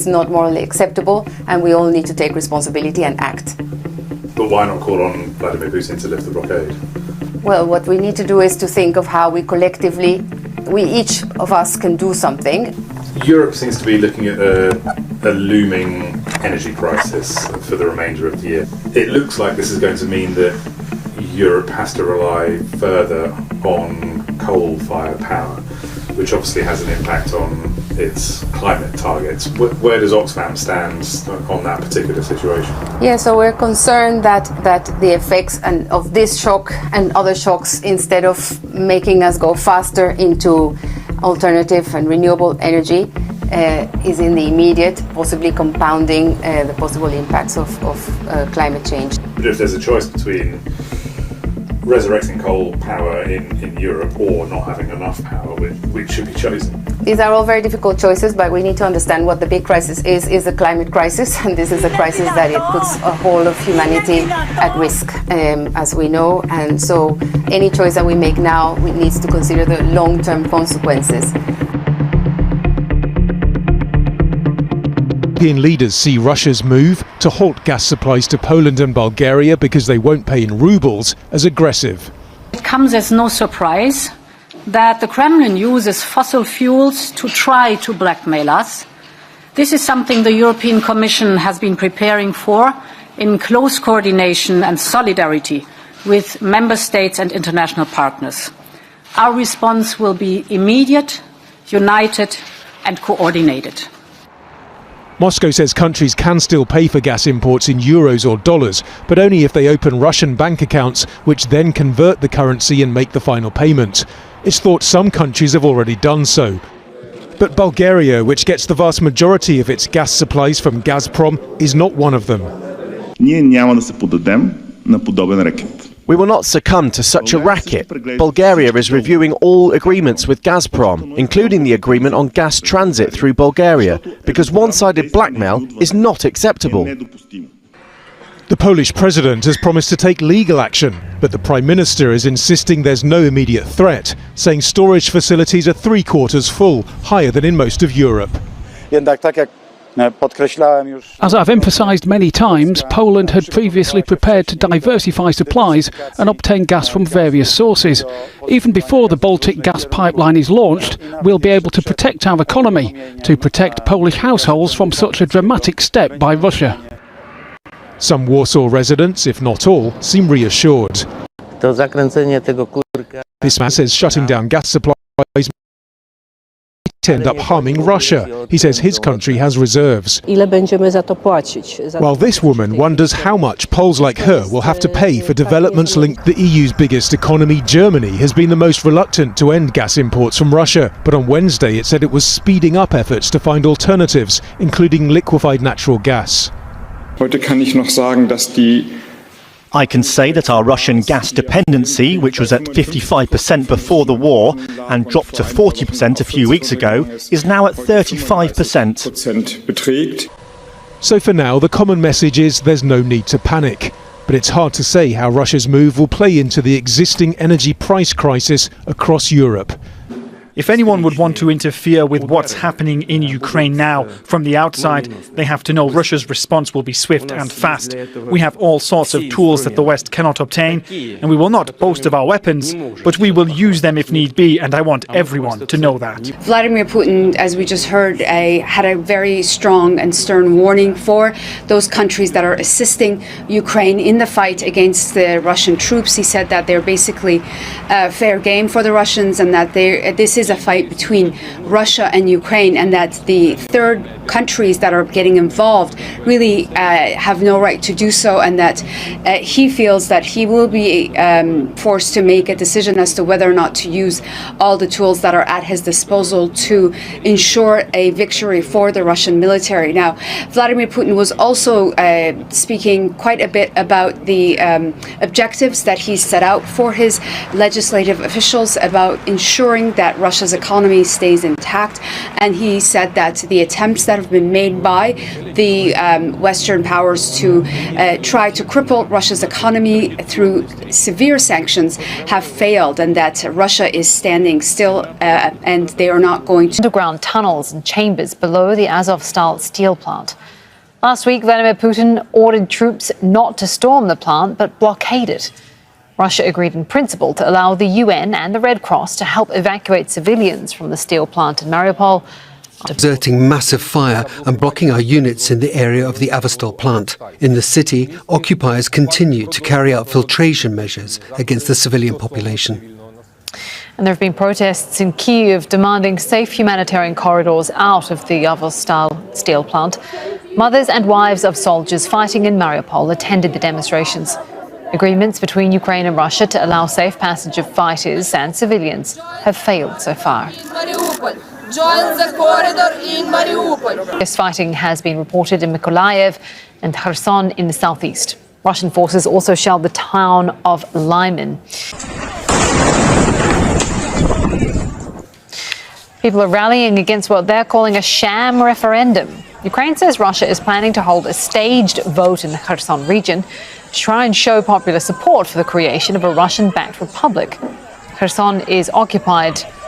It's not morally acceptable, and we all need to take responsibility and act. But why not call on Vladimir Putin to lift the blockade? Well, what we need to do is to think of how we collectively, each of us can do something. Europe seems to be looking at a looming energy crisis for the remainder of the year. It looks like this is going to mean that Europe has to rely further on coal-fired power, which obviously has an impact on its climate targets. Where does Oxfam stand on that particular situation? Yeah, so we're concerned that the effects of this shock and other shocks, instead of making us go faster into alternative and renewable energy, is in the immediate, possibly compounding the possible impacts of climate change. But if there's a choice between resurrecting coal power in Europe or not having enough power, which should be chosen? These are all very difficult choices, but we need to understand what the big crisis is the climate crisis, and this is a crisis that it puts a whole of humanity at risk, as we know, and so any choice that we make now, we need to consider the long-term consequences. European leaders see Russia's move to halt gas supplies to Poland and Bulgaria because they won't pay in rubles as aggressive. It comes as no surprise that the Kremlin uses fossil fuels to try to blackmail us. This is something the European Commission has been preparing for in close coordination and solidarity with member states and international partners. Our response will be immediate, united and coordinated. Moscow says countries can still pay for gas imports in euros or dollars, but only if they open Russian bank accounts, which then convert the currency and make the final payment. It's thought some countries have already done so. But Bulgaria, which gets the vast majority of its gas supplies from Gazprom, is not one of them. We will not succumb to such a racket. Bulgaria is reviewing all agreements with Gazprom, including the agreement on gas transit through Bulgaria, because one-sided blackmail is not acceptable. The Polish president has promised to take legal action, but the Prime Minister is insisting there's no immediate threat, saying storage facilities are three-quarters full, higher than in most of Europe. As I've emphasised many times, Poland had previously prepared to diversify supplies and obtain gas from various sources. Even before the Baltic gas pipeline is launched, we'll be able to protect our economy, to protect Polish households from such a dramatic step by Russia. Some Warsaw residents, if not all, seem reassured. This man says shutting down gas supplies might end up harming Russia. He says his country has reserves. While this woman wonders how much Poles like her will have to pay for developments linked to the EU's biggest economy, Germany has been the most reluctant to end gas imports from Russia. But on Wednesday it said it was speeding up efforts to find alternatives, including liquefied natural gas. I can say that our Russian gas dependency, which was at 55% before the war and dropped to 40% a few weeks ago, is now at 35%. So for now, the common message is there's no need to panic. But it's hard to say how Russia's move will play into the existing energy price crisis across Europe. If anyone would want to interfere with what's happening in Ukraine now from the outside, they have to know Russia's response will be swift and fast. We have all sorts of tools that the West cannot obtain, and we will not boast of our weapons, but we will use them if need be, and I want everyone to know that. Vladimir Putin, as we just heard, had a very strong and stern warning for those countries that are assisting Ukraine in the fight against the Russian troops. He said that they're basically fair game for the Russians, and that this is a fight between Russia and Ukraine, and that the third countries that are getting involved really have no right to do so, and that he feels that he will be forced to make a decision as to whether or not to use all the tools that are at his disposal to ensure a victory for the Russian military. Now, Vladimir Putin was also speaking quite a bit about the objectives that he set out for his legislative officials about ensuring that Russia Russia's economy stays intact. And he said that the attempts that have been made by the Western powers to try to cripple Russia's economy through severe sanctions have failed, and that Russia is standing still and they are not going to. Underground tunnels and chambers below the Azovstal steel plant. Last week, Vladimir Putin ordered troops not to storm the plant, but blockade it. Russia agreed in principle to allow the UN and the Red Cross to help evacuate civilians from the steel plant in Mariupol. Exerting massive fire and blocking our units in the area of the Azovstal plant. In the city, occupiers continue to carry out filtration measures against the civilian population. And there have been protests in Kyiv demanding safe humanitarian corridors out of the Azovstal steel plant. Mothers and wives of soldiers fighting in Mariupol attended the demonstrations. Agreements between Ukraine and Russia to allow safe passage of fighters and civilians have failed so far. This fighting has been reported in Mykolaiv and Kherson in the southeast. Russian forces also shelled the town of Lyman. People are rallying against what they're calling a sham referendum. Ukraine says Russia is planning to hold a staged vote in the Kherson region to try and show popular support for the creation of a Russian-backed republic. Kherson is occupied